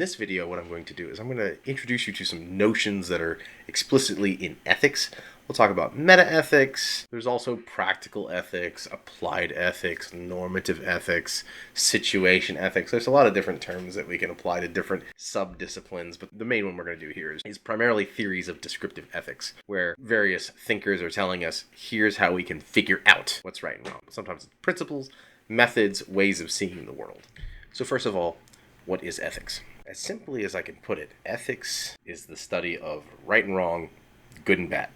this video, what I'm going to do is I'm going to introduce you to some notions that are explicitly in ethics. We'll talk about metaethics. There's also practical ethics, applied ethics, normative ethics, situation ethics. There's a lot of different terms that we can apply to different sub-disciplines, but the main one we're going to do here is primarily theories of descriptive ethics, where various thinkers are telling us, here's how we can figure out what's right and wrong. Sometimes it's principles, methods, ways of seeing the world. So first of all, what is ethics? As simply as I can put it, ethics is the study of right and wrong, good and bad.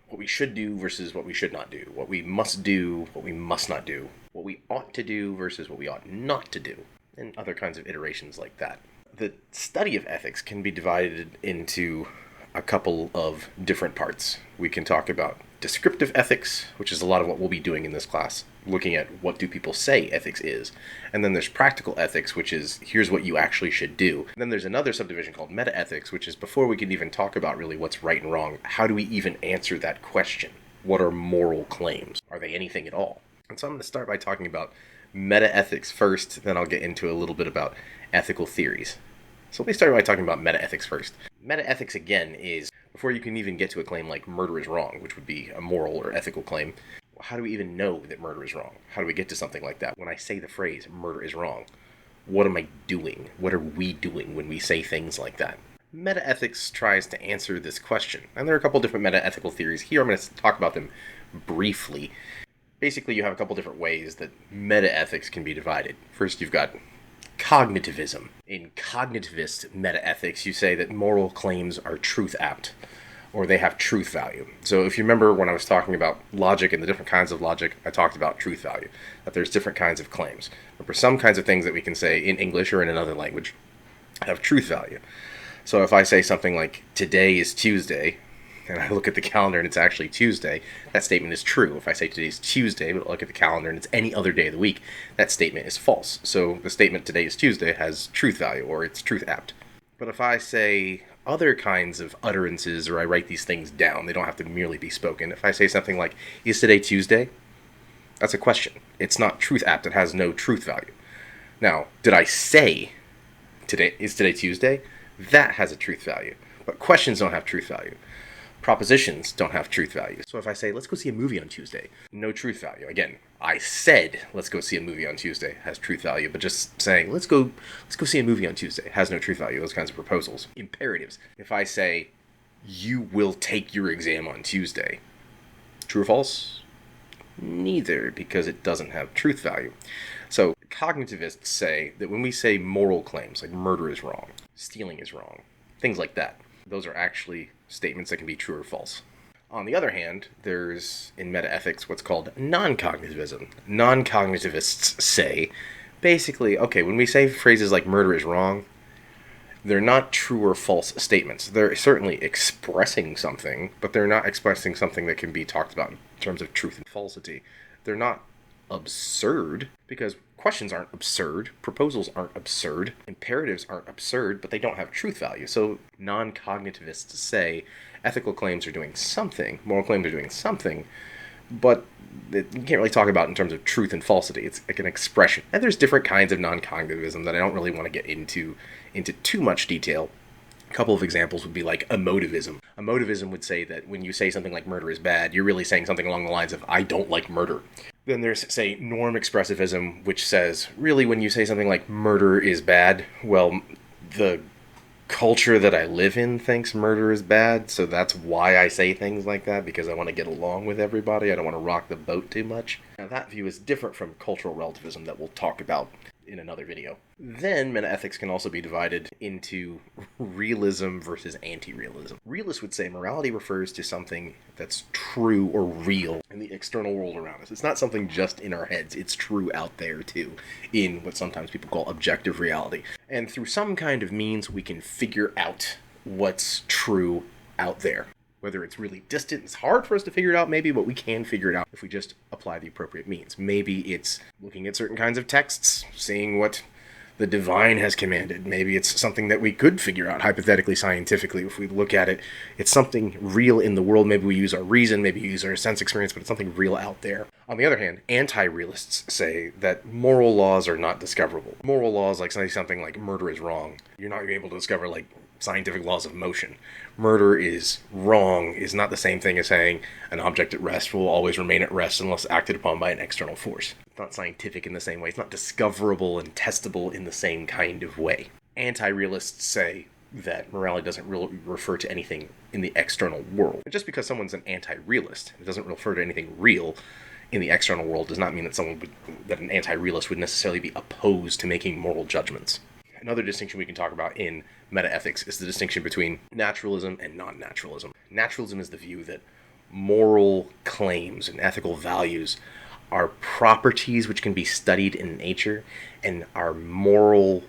What we should do versus what we should not do. What we must do, what we must not do. What we ought to do versus what we ought not to do. And other kinds of iterations like that. The study of ethics can be divided into a couple of different parts. We can talk about descriptive ethics, which is a lot of what we'll be doing in this class, looking at what do people say ethics is. And then there's practical ethics, which is here's what you actually should do. And then there's another subdivision called metaethics, which is before we can even talk about really what's right and wrong, how do we even answer that question? What are moral claims? Are they anything at all? And so I'm going to start by talking about metaethics first, then I'll get into a little bit about ethical theories. So let me start by talking about metaethics first. Metaethics, again, is before you can even get to a claim like murder is wrong, which would be a moral or ethical claim, how do we even know that murder is wrong? How do we get to something like that? When I say the phrase, murder is wrong, what am I doing? What are we doing when we say things like that? Metaethics tries to answer this question. And there are a couple different metaethical theories. Here I'm going to talk about them briefly. Basically, you have a couple different ways that metaethics can be divided. First, you've got cognitivism. In cognitivist metaethics, you say that moral claims are truth apt, or they have truth value. So if you remember when I was talking about logic and the different kinds of logic, I talked about truth value, that there's different kinds of claims. But for some kinds of things that we can say in English or in another language have truth value. So if I say something like, today is Tuesday, and I look at the calendar and it's actually Tuesday, that statement is true. If I say today's Tuesday, but I look at the calendar and it's any other day of the week, that statement is false. So the statement today is Tuesday has truth value, or it's truth apt. But if I say other kinds of utterances, or I write these things down, they don't have to merely be spoken. If I say something like, is today Tuesday? That's a question. It's not truth apt, it has no truth value. Now, did I say, is today Tuesday? That has a truth value. But questions don't have truth value. Propositions don't have truth value. So if I say, let's go see a movie on Tuesday, no truth value. Again, I said, let's go see a movie on Tuesday, has truth value, but just saying, let's go see a movie on Tuesday, has no truth value. Those kinds of proposals. Imperatives. If I say, you will take your exam on Tuesday, true or false? Neither, because it doesn't have truth value. So cognitivists say that when we say moral claims, like murder is wrong, stealing is wrong, things like that, those are actually statements that can be true or false. On the other hand, there's, in metaethics, what's called non-cognitivism. Non-cognitivists say, basically, okay, when we say phrases like murder is wrong, they're not true or false statements. They're certainly expressing something, but they're not expressing something that can be talked about in terms of truth and falsity. They're not absurd, because questions aren't absurd, proposals aren't absurd, imperatives aren't absurd, but they don't have truth value. So non-cognitivists say ethical claims are doing something, moral claims are doing something, but you can't really talk about it in terms of truth and falsity. It's like an expression. And there's different kinds of non-cognitivism that I don't really want to get into too much detail. A couple of examples would be like emotivism. Emotivism would say that when you say something like murder is bad, you're really saying something along the lines of, I don't like murder. Then there's, say, norm expressivism, which says, really, when you say something like murder is bad, well, the culture that I live in thinks murder is bad, so that's why I say things like that, because I want to get along with everybody. I don't want to rock the boat too much. Now, that view is different from cultural relativism that we'll talk about in another video. Then metaethics can also be divided into realism versus anti-realism. Realists would say morality refers to something that's true or real in the external world around us. It's not something just in our heads. It's true out there too, in what sometimes people call objective reality. And through some kind of means, we can figure out what's true out there. Whether it's really distant, it's hard for us to figure it out maybe, but we can figure it out if we just apply the appropriate means. Maybe it's looking at certain kinds of texts, seeing what the divine has commanded. Maybe it's something that we could figure out hypothetically, scientifically. If we look at it, it's something real in the world. Maybe we use our reason, maybe we use our sense experience, but it's something real out there. On the other hand, anti-realists say that moral laws are not discoverable. Moral laws, like something like murder is wrong. You're not able to discover like scientific laws of motion. Murder is wrong is not the same thing as saying an object at rest will always remain at rest unless acted upon by an external force. It's not scientific in the same way. It's not discoverable and testable in the same kind of way. Anti-realists say that morality doesn't really refer to anything in the external world. And just because someone's an anti-realist, it doesn't refer to anything real in the external world, does not mean that an anti-realist would necessarily be opposed to making moral judgments. Another distinction we can talk about in metaethics is the distinction between naturalism and non-naturalism. Naturalism is the view that moral claims and ethical values are properties which can be studied in nature, and our moral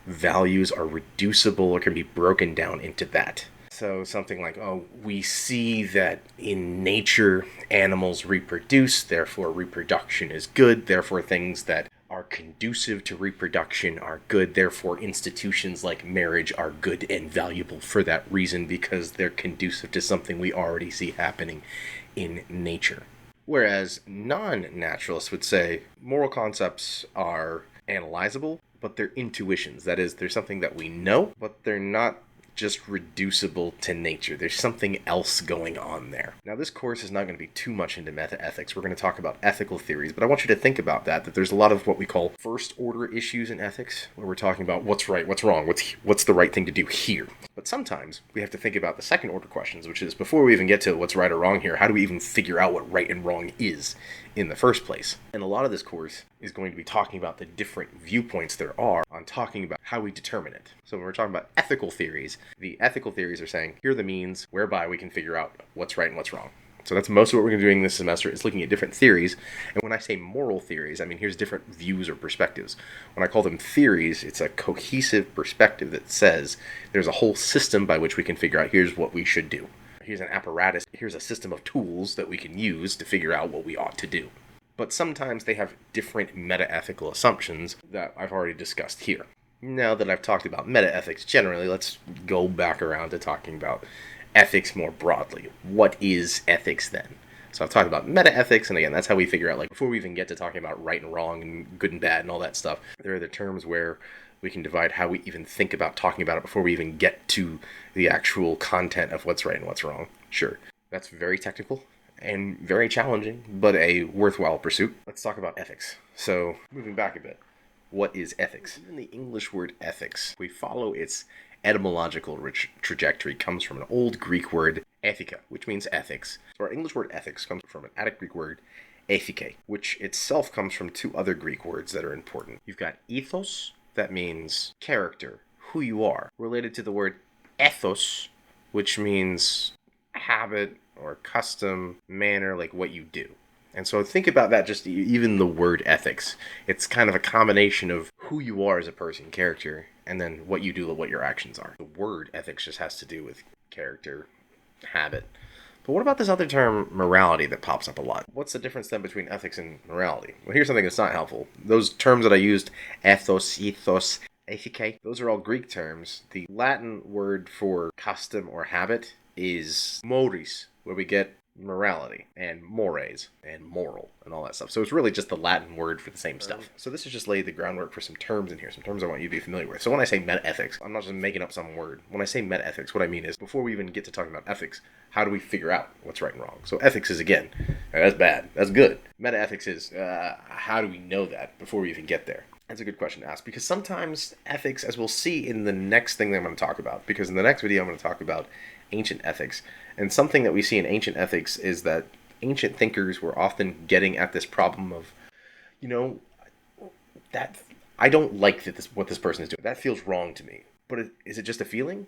values are reducible or can be broken down into that. So something like, we see that in nature animals reproduce, therefore reproduction is good, therefore things that are conducive to reproduction are good, therefore institutions like marriage are good and valuable for that reason because they're conducive to something we already see happening in nature. Whereas non-naturalists would say moral concepts are analyzable, but they're intuitions. That is, there's something that we know, but they're not just reducible to nature. There's something else going on there. Now, this course is not going to be too much into metaethics. We're going to talk about ethical theories, but I want you to think about that there's a lot of what we call first-order issues in ethics, where we're talking about what's right, what's wrong, what's the right thing to do here. But sometimes we have to think about the second-order questions, which is, before we even get to what's right or wrong here, how do we even figure out what right and wrong is in the first place? And a lot of this course is going to be talking about the different viewpoints there are on talking about how we determine it. So when we're talking about ethical theories, the ethical theories are saying, here are the means whereby we can figure out what's right and what's wrong. So that's most of what we're going to be doing this semester, is looking at different theories. And when I say moral theories, I mean here's different views or perspectives. When I call them theories, it's a cohesive perspective that says there's a whole system by which we can figure out here's what we should do. Here's an apparatus, here's a system of tools that we can use to figure out what we ought to do. But sometimes they have different metaethical assumptions that I've already discussed here. Now that I've talked about metaethics generally, let's go back around to talking about ethics more broadly. What is ethics then? So I've talked about metaethics, and again, that's how we figure out, like, before we even get to talking about right and wrong and good and bad and all that stuff, there are the terms where we can divide how we even think about talking about it before we even get to the actual content of what's right and what's wrong. Sure, that's very technical and very challenging, but a worthwhile pursuit. Let's talk about ethics. So, moving back a bit, what is ethics? Even the English word ethics, we follow its etymological trajectory, comes from an old Greek word, ethika, which means ethics. So our English word ethics comes from an Attic Greek word, ethike, which itself comes from two other Greek words that are important. You've got ethos, that means character, who you are, related to the word ethos, which means habit or custom, manner, like what you do. And so think about that, just even the word ethics. It's kind of a combination of who you are as a person, character, and then what you do, what your actions are. The word ethics just has to do with character, habit. But what about this other term, morality, that pops up a lot? What's the difference then between ethics and morality? Well, here's something that's not helpful. Those terms that I used, ethos, ethike, those are all Greek terms. The Latin word for custom or habit is moris, where we get morality and mores and moral and all that stuff. So it's really just the Latin word for the same stuff. So this is just laid the groundwork for some terms in here, some terms I want you to be familiar with. So when I say metaethics, I'm not just making up some word. When I say metaethics, what I mean is, before we even get to talking about ethics, how do we figure out what's right and wrong? So ethics is, again, that's bad, that's good. Metaethics is, how do we know that before we even get there? That's a good question to ask, because sometimes ethics, as we'll see in the next thing that I'm going to talk about, because in the next video I'm going to talk about ancient ethics, and something that we see in ancient ethics is that ancient thinkers were often getting at this problem of, that I don't like what this person is doing. That feels wrong to me. But is it just a feeling?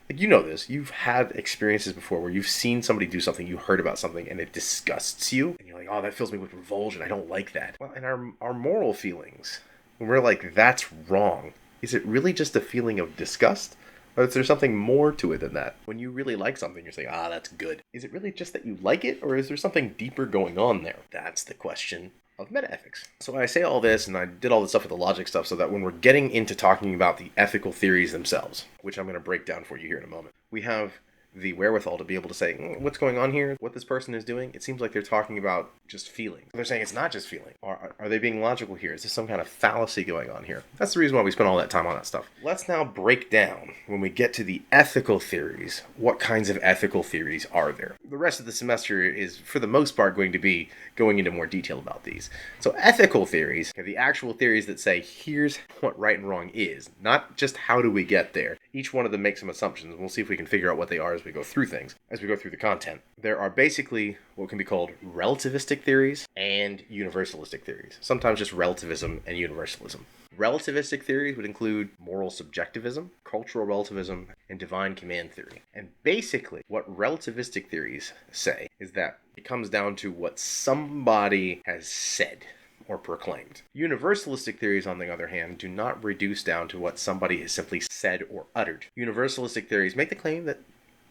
Like, you know this. You've had experiences before where you've seen somebody do something, you heard about something, and it disgusts you, and you're like, oh, that fills me with revulsion. I don't like that. Well, and our moral feelings, when we're like, that's wrong, is it really just a feeling of disgust? Or is there something more to it than that? When you really like something, you're saying, that's good. Is it really just that you like it, or is there something deeper going on there? That's the question of metaethics. So I say all this, and I did all this stuff with the logic stuff, so that when we're getting into talking about the ethical theories themselves, which I'm going to break down for you here in a moment, we have the wherewithal to be able to say, what's going on here, what this person is doing, it seems like they're talking about just feeling. They're saying it's not just feeling. Are they being logical here? Is there some kind of fallacy going on here? That's the reason why we spend all that time on that stuff. Let's now break down, when we get to the ethical theories, what kinds of ethical theories are there? The rest of the semester is, for the most part, going to be going into more detail about these. So ethical theories are the actual theories that say, here's what right and wrong is, not just how do we get there. Each one of them makes some assumptions, and we'll see if we can figure out what they are as we go through things, as we go through the content. There are basically what can be called relativistic theories and universalistic theories. Sometimes just relativism and universalism. Relativistic theories would include moral subjectivism, cultural relativism, and divine command theory. And basically, what relativistic theories say is that it comes down to what somebody has said or proclaimed. Universalistic theories, on the other hand, do not reduce down to what somebody has simply said or uttered. Universalistic theories make the claim that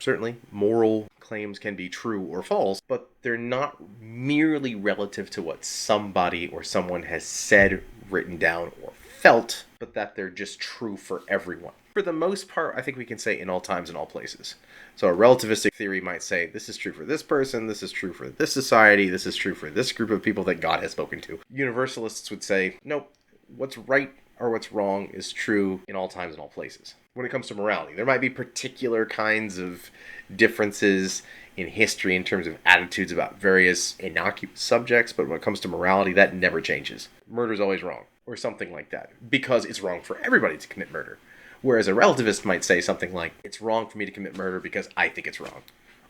certainly moral claims can be true or false, but they're not merely relative to what somebody or someone has said, written down, or felt, but that they're just true for everyone. For the most part, I think we can say in all times and all places. So a relativistic theory might say, this is true for this person, this is true for this society, this is true for this group of people that God has spoken to. Universalists would say, nope, what's right or what's wrong is true in all times and all places. When it comes to morality, there might be particular kinds of differences in history in terms of attitudes about various innocuous subjects, but when it comes to morality, that never changes. Murder is always wrong, or something like that, because it's wrong for everybody to commit murder. Whereas a relativist might say something like, it's wrong for me to commit murder because I think it's wrong.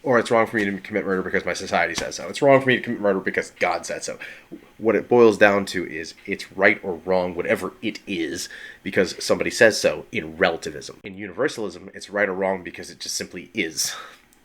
Or it's wrong for me to commit murder because my society says so. It's wrong for me to commit murder because God said so. What it boils down to is it's right or wrong, whatever it is, because somebody says so in relativism. In universalism, it's right or wrong because it just simply is.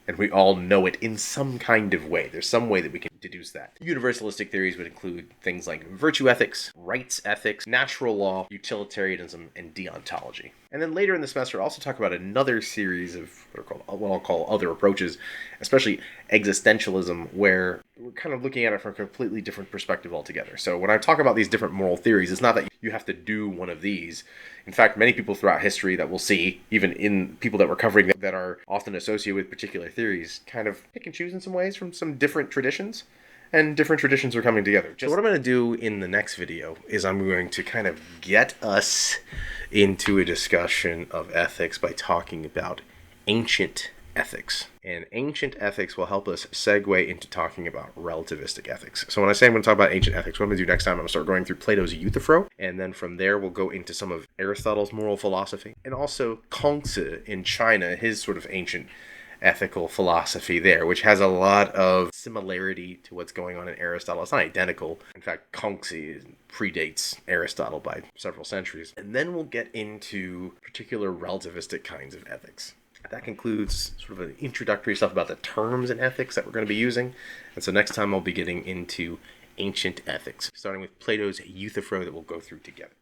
And we all know it in some kind of way. There's some way that we can deduce that. Universalistic theories would include things like virtue ethics, rights ethics, natural law, utilitarianism, and deontology. And then later in the semester, I'll also talk about another series of what I'll call other approaches, especially existentialism, where we're kind of looking at it from a completely different perspective altogether. So when I talk about these different moral theories, it's not that you have to do one of these. In fact, many people throughout history that we'll see, even in people that we're covering that are often associated with particular theories, kind of pick and choose in some ways from some different traditions. And different traditions are coming together. So what I'm going to do in the next video is I'm going to kind of get us into a discussion of ethics by talking about ancient ethics. And ancient ethics will help us segue into talking about relativistic ethics. So when I say I'm going to talk about ancient ethics, what I'm going to do next time, I'm going to start going through Plato's Euthyphro, and then from there we'll go into some of Aristotle's moral philosophy, and also Kongzi in China, his sort of ancient ethical philosophy there, which has a lot of similarity to what's going on in Aristotle. It's not identical. In fact, Kongzi predates Aristotle by several centuries. And then we'll get into particular relativistic kinds of ethics. That concludes sort of an introductory stuff about the terms in ethics that we're going to be using. And so next time I'll be getting into ancient ethics, starting with Plato's Euthyphro that we'll go through together.